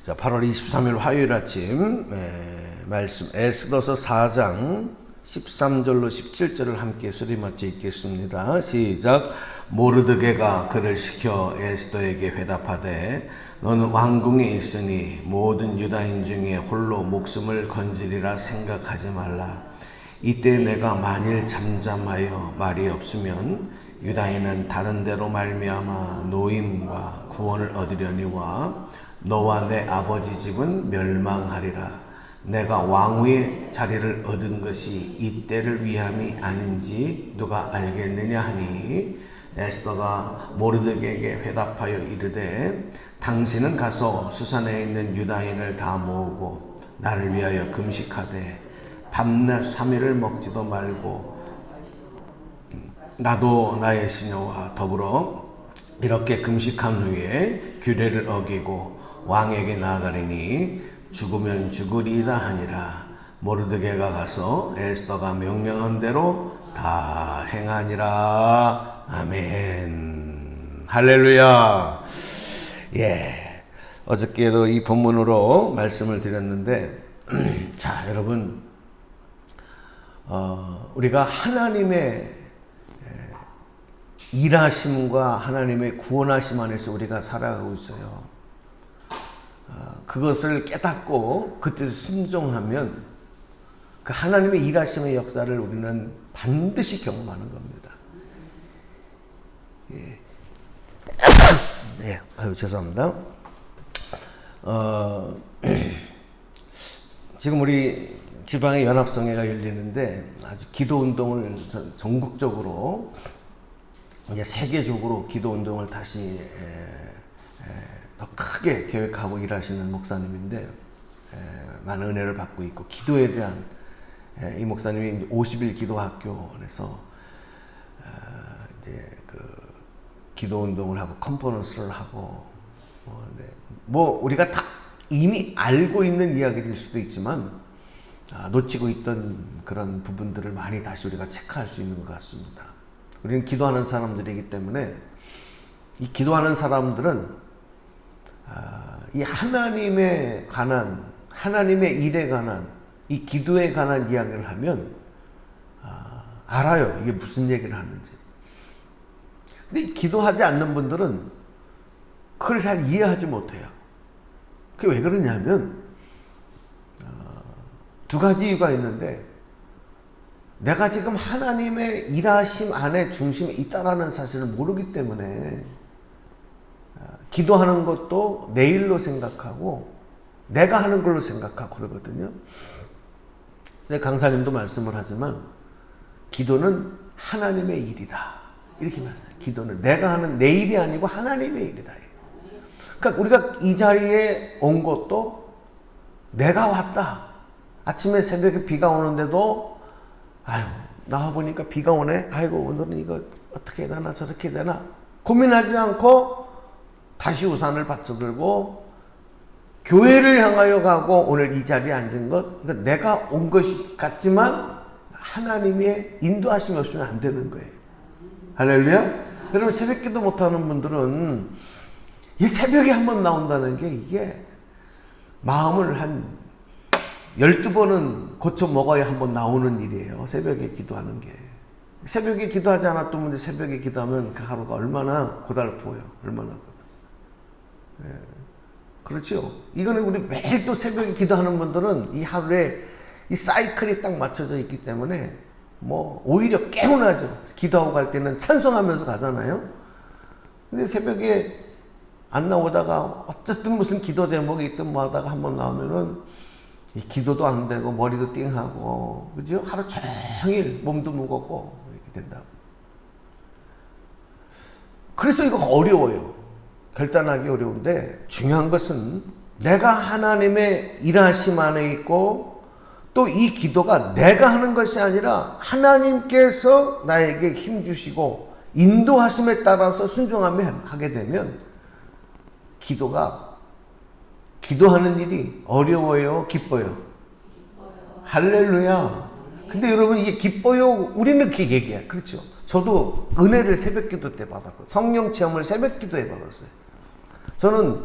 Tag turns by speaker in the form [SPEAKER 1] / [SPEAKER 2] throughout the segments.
[SPEAKER 1] 자, 8월 23일 화요일 아침 말씀 에스더서 4장 13절로 17절을 함께 소리 맞춰 읽겠습니다. 시작. 모르드게가 그를 시켜 에스더에게 회답하되 너는 왕궁에 있으니 모든 유다인 중에 홀로 목숨을 건지리라 생각하지 말라. 이때 내가 만일 잠잠하여 말이 없으면 유다인은 다른 데로 말미암아 노임과 구원을 얻으려니와 너와 내 아버지 집은 멸망하리라. 내가 왕위의 자리를 얻은 것이 이때를 위함이 아닌지 누가 알겠느냐 하니 에스더가 모르드게에게 회답하여 이르되 당신은 가서 수산에 있는 유다인을 다 모으고 나를 위하여 금식하되 밤낮 3일을 먹지도 말고 나도 나의 시녀와 더불어 이렇게 금식한 후에 규례를 어기고 왕에게 나아가리니 죽으면 죽으리이다 하니라. 모르드게가 가서 에스더가 명령한 대로 다 행하니라. 아멘. 할렐루야. 예. 어저께도 이 본문으로 말씀을 드렸는데 자, 여러분 우리가 하나님의 일하심과 하나님의 구원하심 안에서 우리가 살아가고 있어요. 그것을 깨닫고 그때 순종하면 그 하나님의 일하심의 역사를 우리는 반드시 경험하는 겁니다. 예. 네, 아유 죄송합니다. 지금 우리 지방의 연합성회가 열리는데 아주 기도 운동을 전국적으로 이제 세계적으로 기도 운동을 다시 더 크게 계획하고 일하시는 목사님인데 많은 은혜를 받고 있고 기도에 대한 이 목사님이 50일 기도학교에서 이제 그 기도 운동을 하고 컨퍼런스를 하고 뭐 우리가 다 이미 알고 있는 이야기일 수도 있지만 놓치고 있던 그런 부분들을 많이 다시 우리가 체크할 수 있는 것 같습니다. 우리는 기도하는 사람들이기 때문에 이 기도하는 사람들은 이 하나님에 관한 하나님의 일에 관한 이 기도에 관한 이야기를 하면 알아요. 이게 무슨 얘기를 하는지. 근데 기도하지 않는 분들은 그걸 잘 이해하지 못해요. 그게 왜 그러냐면 두 가지 이유가 있는데 내가 지금 하나님의 일하심 안에 중심에 있다라는 사실을 모르기 때문에 기도하는 것도 내 일로 생각하고 내가 하는 걸로 생각하고 그러거든요. 근데 강사님도 말씀을 하지만 기도는 하나님의 일이다. 이렇게 말씀해요. 기도는 내가 하는 내 일이 아니고 하나님의 일이다. 그러니까 우리가 이 자리에 온 것도 내가 왔다. 아침에 새벽에 비가 오는데도 아유 나와보니까 비가 오네. 아이고 오늘은 이거 어떻게 되나 저렇게 되나 고민하지 않고 다시 우산을 받쳐들고 교회를 향하여 가고 오늘 이 자리에 앉은 것 그러니까 내가 온 것이 같지만 하나님의 인도하심이 없으면 안 되는 거예요. 할렐루야. 여러분 새벽기도 못하는 분들은 이 새벽에 한번 나온다는 게 이게 마음을 한 12번은 고쳐 먹어야 한번 나오는 일이에요. 새벽에 기도하는 게. 새벽에 기도하지 않았던 분들 새벽에 기도하면 그 하루가 얼마나 고달프어요. 얼마나 고달프어요. 예. 그렇죠. 이거는 우리 매일 또 새벽에 기도하는 분들은 이 하루에 이 사이클이 딱 맞춰져 있기 때문에 뭐 오히려 개운하죠. 기도하고 갈 때는 찬송하면서 가잖아요. 근데 새벽에 안 나오다가 어쨌든 무슨 기도 제목이 있든 뭐 하다가 한번 나오면은 이 기도도 안 되고 머리도 띵하고 그죠? 하루 종일 몸도 무겁고 이렇게 된다. 그래서 이거 어려워요. 결단하기 어려운데 중요한 것은 내가 하나님의 일하심 안에 있고 또 이 기도가 내가 하는 것이 아니라 하나님께서 나에게 힘 주시고 인도하심에 따라서 순종하게 되면 기도하는 일이 어려워요? 기뻐요? 할렐루야. 근데 여러분 이게 기뻐요? 우리는 그렇게 얘기해요. 그렇죠. 저도 은혜를 새벽기도 때 받았고 성령 체험을 새벽기도에 받았어요. 저는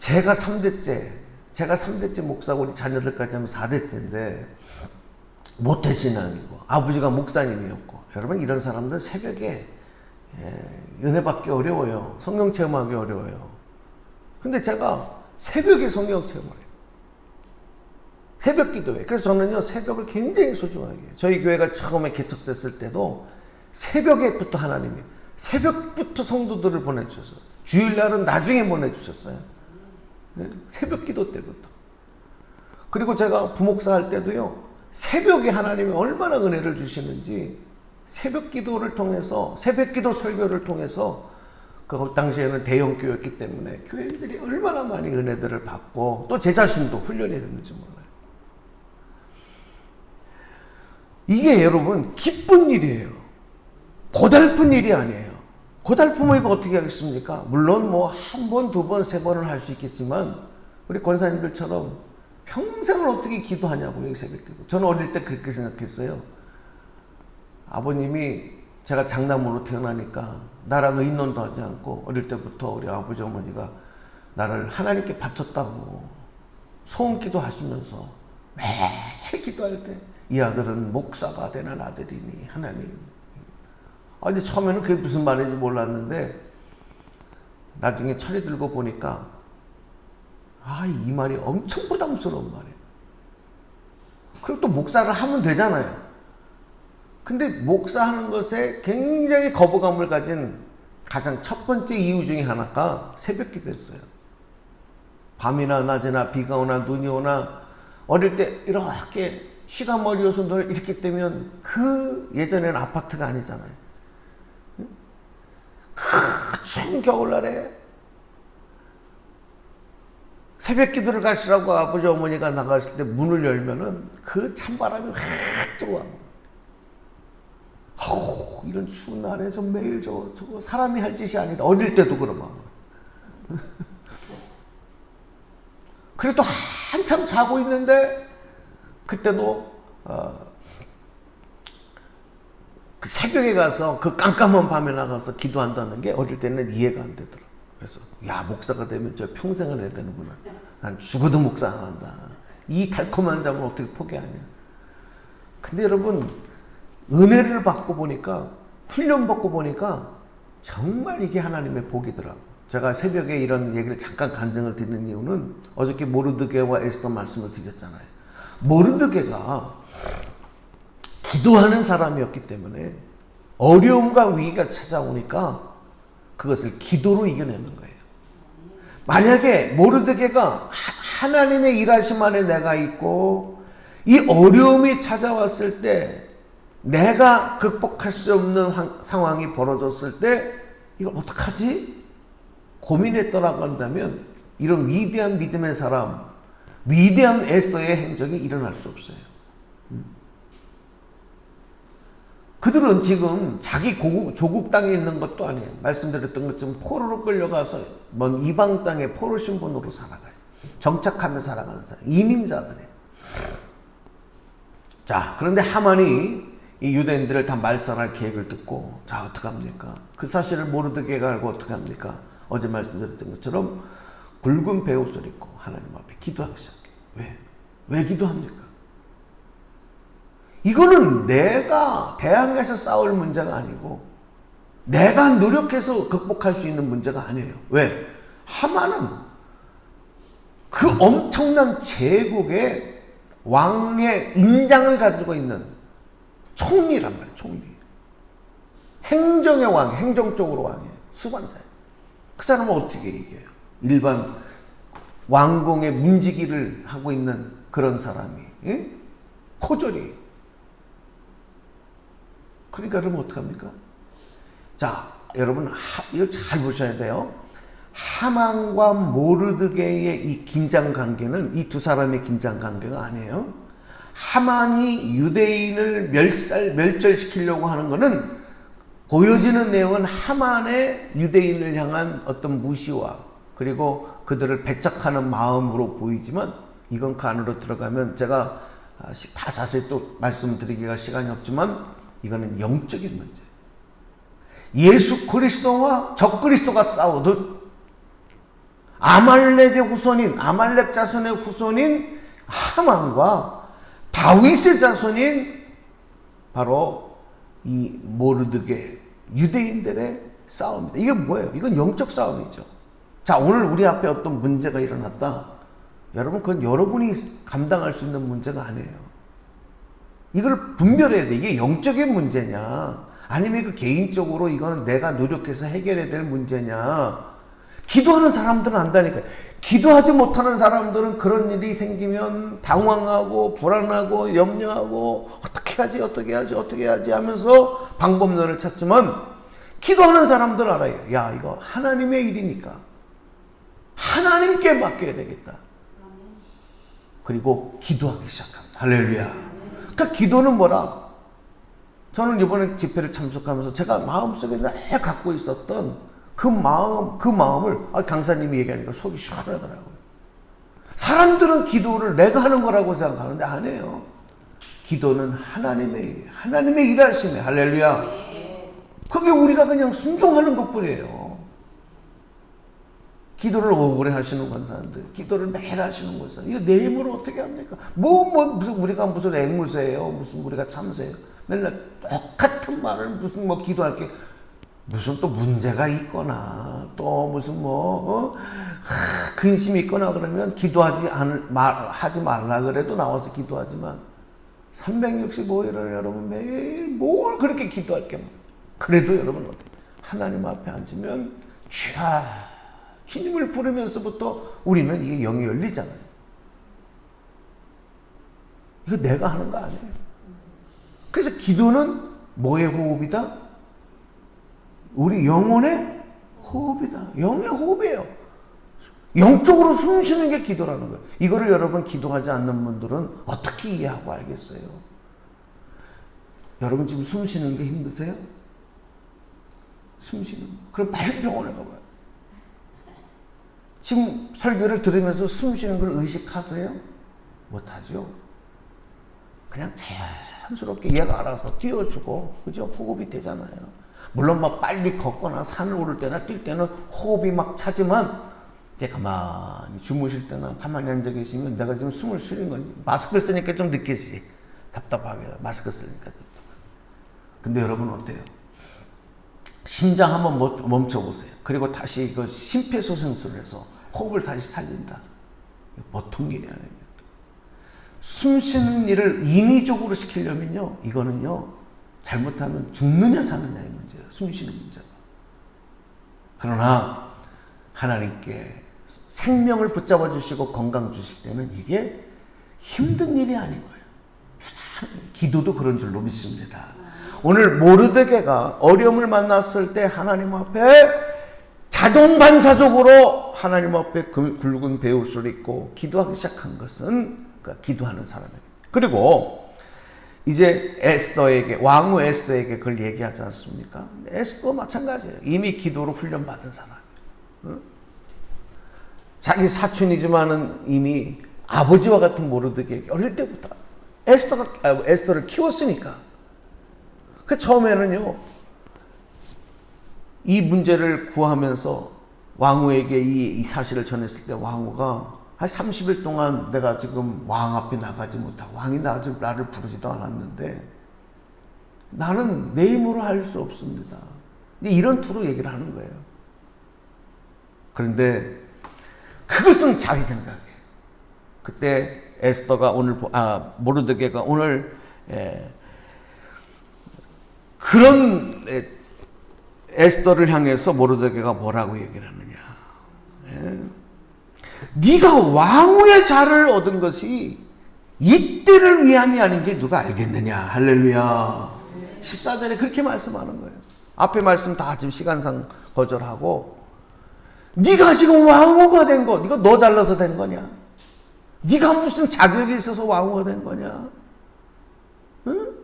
[SPEAKER 1] 제가 3대째 목사고 우리 자녀들까지 하면 4대째인데 모태신앙이고 아버지가 목사님이었고, 여러분 이런 사람들 새벽에 은혜 받기 어려워요. 성령 체험하기 어려워요. 근데 제가 새벽에 성령 체험을 해요. 새벽 기도회. 그래서 저는요 새벽을 굉장히 소중하게 해요. 저희 교회가 처음에 개척됐을 때도 새벽에부터 하나님이 새벽부터 성도들을 보내주셨어요. 주일날은 나중에 보내주셨어요. 새벽 기도 때부터. 그리고 제가 부목사 할 때도요 새벽에 하나님이 얼마나 은혜를 주시는지 새벽 기도를 통해서, 새벽 기도 설교를 통해서, 그 당시에는 대형 교회였기 때문에 교회들이 얼마나 많이 은혜들을 받고 또 제 자신도 훈련이 됐는지 몰라요. 이게 여러분 기쁜 일이에요. 고달픈 일이 아니에요. 고달프면 이거 어떻게 하겠습니까? 물론 뭐 한 번, 두 번, 세 번을 할 수 있겠지만 우리 권사님들처럼 평생을 어떻게 기도하냐고요, 새벽 기도. 저는 어릴 때 그렇게 생각했어요. 아버님이 제가 장남으로 태어나니까 나랑 의논도 하지 않고 어릴 때부터 우리 아버지 어머니가 나를 하나님께 바쳤다고 소원기도 하시면서 매일 기도할 때 이 아들은 목사가 되는 아들이니 하나님. 근데 처음에는 그게 무슨 말인지 몰랐는데 나중에 철이 들고 보니까 이 말이 엄청 부담스러운 말이에요. 그리고 또 목사를 하면 되잖아요. 근데 목사하는 것에 굉장히 거부감을 가진 가장 첫 번째 이유 중에 하나가 새벽 기도였어요. 밤이나 낮이나 비가 오나 눈이 오나 어릴 때 이렇게 쉬가 머리여서 늘 이렇게 되면 그 예전에는 아파트가 아니잖아요. 그 추운 겨울날에 새벽 기도를 가시라고 아버지 어머니가 나갔을 때 문을 열면은 그 찬바람이 확 들어와. 이런 추운 날에 저 매일 저거 사람이 할 짓이 아니다. 어릴 때도 그러면. 그래도 한참 자고 있는데 그때도 그 새벽에 가서 그 깜깜한 밤에 나가서 기도한다는 게 어릴 때는 이해가 안 되더라고요. 그래서 목사가 되면 저 평생을 해야 되는구나. 난 죽어도 목사 안 한다. 이 달콤한 잠을 어떻게 포기하냐. 근데 여러분 은혜를 받고 보니까, 훈련 받고 보니까 정말 이게 하나님의 복이더라고요. 제가 새벽에 이런 얘기를 잠깐 간증을 드리는 이유는 어저께 모르드게와 에스더 말씀을 드렸잖아요. 모르드게가 기도하는 사람이었기 때문에 어려움과 위기가 찾아오니까 그것을 기도로 이겨내는 거예요. 만약에 모르드게가 하나님의 일하심 안에 내가 있고 이 어려움이 찾아왔을 때 내가 극복할 수 없는 상황이 벌어졌을 때 이걸 어떡하지? 고민했더라고 한다면 이런 위대한 믿음의 사람, 위대한 에스더의 행적이 일어날 수 없어요. 그들은 지금 자기 조국 땅에 있는 것도 아니에요. 말씀드렸던 것처럼 포로로 끌려가서 먼 이방 땅에 포로 신분으로 살아가요. 정착하며 살아가는 사람, 이민자들이에요. 자, 그런데 하만이 이 유대인들을 다 말살할 계획을 듣고 자 어떡합니까? 그 사실을 모르드게가 알고 어떡합니까? 어제 말씀드렸던 것처럼 굵은 베옷을 입고 하나님 앞에 기도하기 시작해요. 왜 기도합니까? 이거는 내가 대항해서 싸울 문제가 아니고 내가 노력해서 극복할 수 있는 문제가 아니에요. 왜? 하만은 그 엄청난 제국의 왕의 인장을 가지고 있는 총리란 말이에요. 총리. 행정의 왕, 행정적으로 왕이에요. 수반자예요. 그 사람은 어떻게 이겨요? 일반 왕궁의 문지기를 하고 있는 그런 사람이. 예? 포졸이. 그러니까 그러면 어떡합니까? 자, 여러분 이거 잘 보셔야 돼요. 하만과 모르드게의 이 긴장 관계는 이 두 사람의 긴장 관계가 아니에요. 하만이 유대인을 멸절시키려고 하는 것은 보여지는 내용은 하만의 유대인을 향한 어떤 무시와 그리고 그들을 배척하는 마음으로 보이지만 이건 그 안으로 들어가면 제가 다 자세히 또 말씀드리기가 시간이 없지만 이거는 영적인 문제. 예수 그리스도와 적그리스도가 싸우듯 아말렉의 후손인, 아말렉 자손의 후손인 하만과 다윗의 자손인 바로 이 모르드게, 유대인들의 싸움입니다. 이게 뭐예요? 이건 영적 싸움이죠. 자, 오늘 우리 앞에 어떤 문제가 일어났다. 여러분, 그건 여러분이 감당할 수 있는 문제가 아니에요. 이걸 분별해야 돼. 이게 영적인 문제냐, 아니면 그 개인적으로 이거는 내가 노력해서 해결해야 될 문제냐. 기도하는 사람들은 안다니까요. 기도하지 못하는 사람들은 그런 일이 생기면 당황하고 불안하고 염려하고 어떻게 하지 하면서 방법론을 찾지만, 기도하는 사람들은 알아요. 야, 이거 하나님의 일이니까 하나님께 맡겨야 되겠다. 그리고 기도하기 시작합니다. 할렐루야. 그러니까 기도는 뭐라? 저는 이번에 집회를 참석하면서 제가 마음속에 늘 갖고 있었던 그 마음을 강사님이 얘기하니까 속이 시원하더라고요. 사람들은 기도를 내가 하는 거라고 생각하는데 아니에요. 기도는 하나님의 일이에요. 하나님의 일하심에. 할렐루야. 그게 우리가 그냥 순종하는 것뿐이에요. 기도를 오래 하시는 권사님들, 기도를 매일 하시는 권사님, 이거 내 힘으로 어떻게 합니까? 무슨 우리가 무슨 앵무새예요? 무슨 우리가 참새예요? 맨날 똑같은 말을 무슨 기도할 게 무슨 또 문제가 있거나 또 무슨 근심이 있거나 그러면 하지 말라 그래도 나와서 기도하지만 365일을 여러분 매일 뭘 그렇게 기도할 게 그래도 여러분 어때? 하나님 앞에 앉으면 주님을 부르면서부터 우리는 이게 영이 열리잖아요. 이거 내가 하는 거 아니에요. 그래서 기도는 뭐의 호흡이다? 우리 영혼의 호흡이다. 영의 호흡이에요. 영적으로 숨 쉬는 게 기도라는 거예요. 이거를 여러분 기도하지 않는 분들은 어떻게 이해하고 알겠어요? 여러분 지금 숨 쉬는 게 힘드세요? 숨 쉬는 거. 그럼 빨리 병원에 가봐요. 지금 설교를 들으면서 숨 쉬는 걸 의식하세요? 못하죠. 그냥 자연스럽게 얘가 알아서 뛰어주고, 그죠? 호흡이 되잖아요. 물론 막 빨리 걷거나 산을 오를 때나 뛸 때는 호흡이 막 차지만, 이제 가만히 주무실 때나 가만히 앉아 계시면 내가 지금 숨을 쉬는 건지, 마스크 쓰니까 좀 느껴지지. 답답하게. 마스크 쓰니까 답답해. 근데 여러분 어때요? 심장 한번 멈춰보세요. 그리고 다시 그 심폐소생술을 해서 호흡을 다시 살린다. 보통 일이 아닙니다. 숨 쉬는 일을 인위적으로 시키려면요, 이거는요, 잘못하면 죽느냐 사느냐의 문제예요. 숨 쉬는 문제가. 그러나 하나님께 생명을 붙잡아 주시고 건강 주실 때는 이게 힘든 일이 아닌 거예요. 기도도 그런 줄로 믿습니다. 오늘 모르드게가 어려움을 만났을 때 하나님 앞에 자동 반사적으로 하나님 앞에 굵은 베옷을 입고 기도하기 시작한 것은 기도하는 사람이에요. 그리고 이제 에스더에게, 왕후 에스더에게 그걸 얘기하지 않습니까? 에스더 마찬가지예요. 이미 기도로 훈련받은 사람이에요. 자기 사촌이지만은 이미 아버지와 같은 모르드게에게 어릴 때부터 에스더를 키웠으니까. 그 처음에는요, 이 문제를 구하면서 왕후에게 이 사실을 전했을 때 왕후가 한 30일 동안 내가 지금 왕 앞에 나가지 못하고 왕이 나를 부르지도 않았는데 나는 내 힘으로 할 수 없습니다. 이런 투로 얘기를 하는 거예요. 그런데 그것은 자기 생각이에요. 그때 에스더가 모르드게가 오늘 그런 에스더를 향해서 모르드게가 뭐라고 얘기를 하느냐. 네가 왕후의 자를 얻은 것이 이때를 위함이 아닌지 누가 알겠느냐. 할렐루야. 14절에 그렇게 말씀하는 거예요. 앞에 말씀 다 지금 시간상 거절하고, 네가 지금 왕후가 된 거, 이거 너 잘나서 된 거냐? 네가 무슨 자격이 있어서 왕후가 된 거냐? 응?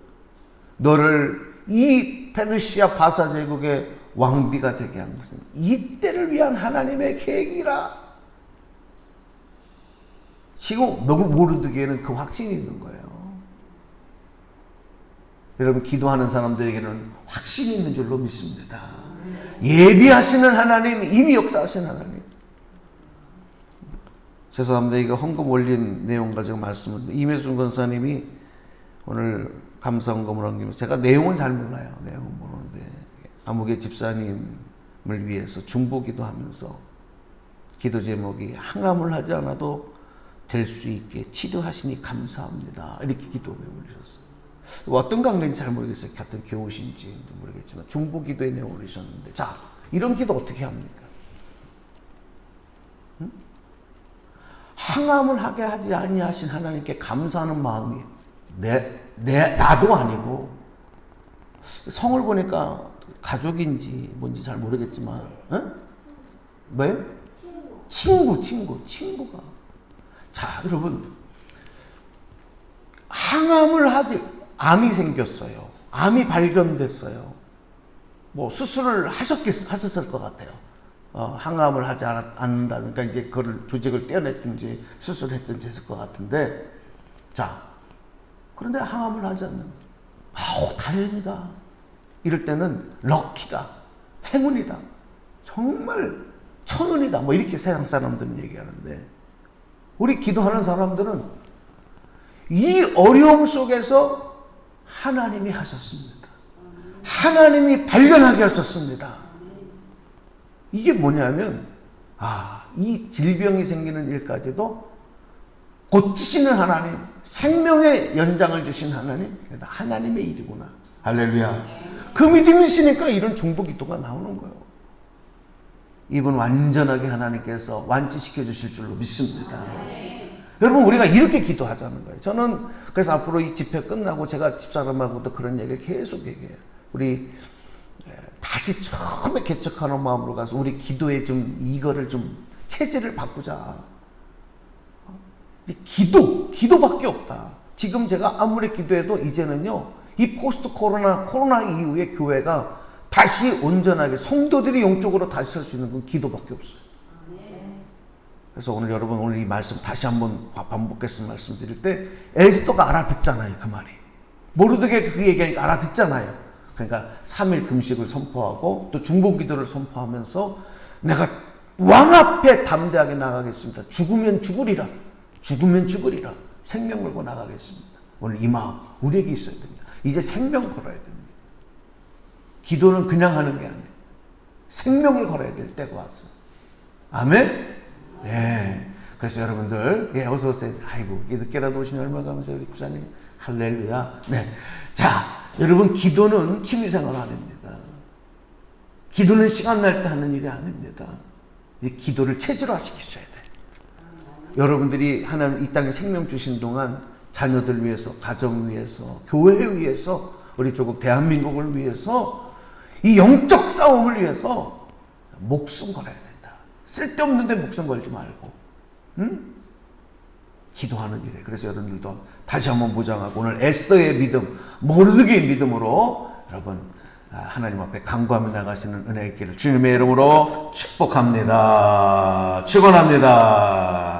[SPEAKER 1] 너를 이 페르시아 바사 제국의 왕비가 되게 한 것은 이때를 위한 하나님의 계획이라. 지금 모르드게는 그 확신이 있는 거예요. 여러분, 기도하는 사람들에게는 확신이 있는 줄로 믿습니다. 예비하시는 하나님, 이미 역사하신 하나님. 죄송합니다. 이거 헌금 올린 내용 가지고 말씀을 임혜순 권사님이 오늘 감사 헌금을 옮기면서 제가 내용은 잘 몰라요. 내용은 모르는데 아무개 집사님을 위해서 중보기도 하면서 기도 제목이 항암을 하지 않아도 될 수 있게 치료하시니 감사합니다. 이렇게 기도를 올리셨어요. 어떤 강단인지 잘 모르겠어요. 같은 교우신지 모르겠지만 중보기도의 내용을 올리셨는데 자, 이런 기도 어떻게 합니까? 응? 항암을 하게 하지 아니하신 하나님께 감사하는 마음이 나도 아니고 성을 보니까 가족인지 뭔지 잘 모르겠지만 왜? 친구가 자 여러분 항암을 하지 암이 생겼어요. 암이 발견됐어요. 뭐 수술을 하셨을 것 같아요. 항암을 하지 않는다니까 그러니까 이제 그걸 조직을 떼어냈든지 수술했든지 했을 것 같은데 자 그런데 항암을 하지 않는 다행이다. 이럴 때는 럭키다. 행운이다. 정말 천운이다. 뭐 이렇게 세상 사람들은 얘기하는데 우리 기도하는 사람들은 이 어려움 속에서 하나님이 하셨습니다. 하나님이 발견하게 하셨습니다. 이게 뭐냐면 이 질병이 생기는 일까지도 고치시는 하나님, 생명의 연장을 주신 하나님, 하나님의 일이구나. 할렐루야. 그 믿음이 있으니까 이런 중보기도가 나오는 거예요. 이분 완전하게 하나님께서 완치시켜 주실 줄로 믿습니다. 여러분 우리가 이렇게 기도하자는 거예요. 저는 그래서 앞으로 이 집회 끝나고 제가 집사람하고도 그런 얘기를 계속 얘기해요. 우리 다시 처음에 개척하는 마음으로 가서 우리 기도에 좀 이거를 좀 체질을 바꾸자. 기도밖에 없다. 지금 제가 아무리 기도해도 이제는요 이 포스트 코로나 이후에 교회가 다시 온전하게 성도들이 영적으로 다시 설 수 있는 건 기도밖에 없어요. 그래서 오늘 여러분 오늘 이 말씀 다시 한번 반복해서 말씀드릴 때 에스더가 알아듣잖아요. 그 말이 모르드게 그 얘기하니까 알아듣잖아요. 그러니까 3일 금식을 선포하고 또 중보기도를 선포하면서 내가 왕 앞에 담대하게 나가겠습니다. 죽으면 죽으리라 생명 걸고 나가겠습니다. 오늘 이 마음 우리에게 있어야 됩니다. 이제 생명 걸어야 됩니다. 기도는 그냥 하는 게 아니에요. 생명을 걸어야 될 때가 왔어요. 아멘? 네. 그래서 여러분들, 어서 오세요. 아이고, 늦게라도 오시니 얼마나 감사해요, 우리 집사님. 할렐루야. 네. 자, 여러분, 기도는 취미생활 아닙니다. 기도는 시간 날 때 하는 일이 아닙니다. 이 기도를 체질화 시키셔야 돼요. 여러분들이 하나님 이 땅에 생명 주신 동안 자녀들 위해서, 가정 위해서, 교회 위해서, 우리 조국 대한민국을 위해서 이 영적 싸움을 위해서 목숨 걸어야 된다. 쓸데없는데 목숨 걸지 말고 기도하는 일에 그래서 여러분들도 다시 한번 보장하고 오늘 에스더의 믿음, 모르드게의 믿음으로 여러분 하나님 앞에 간구하며 나가시는 은혜의 길을 주님의 이름으로 축복합니다. 축원합니다.